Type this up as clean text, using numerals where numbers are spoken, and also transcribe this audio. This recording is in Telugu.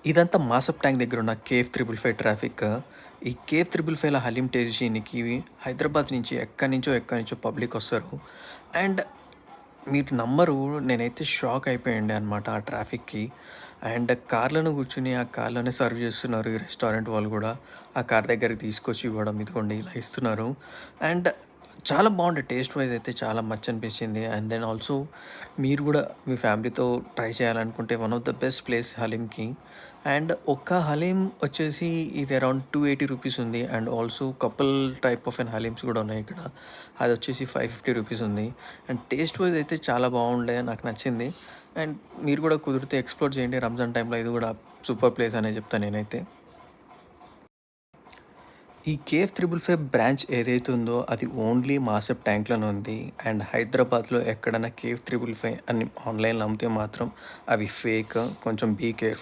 ఇదంతా మాసప్ ట్యాంక్ దగ్గరున్న కేఫ్ 355 ట్రాఫిక్. ఈ కేఫ్ 355లో హలీం టేస్ట్ చేయనీకి హైదరాబాద్ నుంచి ఎక్కడి నుంచో పబ్లికొస్తారు. అండ్ మీరు నమ్మరు, నేనైతే షాక్ అయిపోయుండే అనమాట ఆ ట్రాఫిక్‌కి. అండ్ కార్‌లోనే కూర్చొని, ఆ కార్‌లోనే సర్వ్ చేస్తున్నారు ఈ రెస్టారెంట్ వాళ్ళు గూడా. ఆ కార్ దగ్గరికి తీసుకొచ్చి ఇవ్వడం, ఇదిగోండి ఇలా ఇస్తున్నారు. అండ్ చాలా బావుండే టేస్ట్ వైస్ అయితే చాలా అనిపించింది. అండ్ దెన్ ఆల్సో మీరు గూడా మీ ఫ్యామిలీతో ట్రై చేయాలనుకుంటే one of the best place హలీంకి. అండ్ ఒక్క హలీం వచ్చేసి ఇది అరౌండ్ 280 రూపీస్ ఉంది. And also couple type of haleems గూడా ఉన్నాయి ఇక్కడ. అదొచ్చేసి 550 రూపీస్ ఉంది. అండ్ టేస్ట్ వైజ్ అయితే చాలా బాగుండే, నాకు నచ్చింది. అండ్ మీరు కూడా కుదిరితే ఎక్స్‌ప్లోర్ చేయండి. రంజాన్ టైంలో ఇది కూడా సూపర్ ప్లేస్ అనే చెప్తా నేనైతే. ఈ కేఎఫ్ 355 బ్రాంచ్ ఏదైతే ఉందో అది ఓన్లీ మాసప్ ట్యాంక్‌లోనే ఉంది. అండ్ హైదరాబాద్‌లో ఎక్కడైనా కేఎఫ్ 355 అని ఆన్‌లైన్‌లో అమ్మితే మాత్రం అవి ఫేక్. కొంచెం బీ కేర్‌ఫుల్.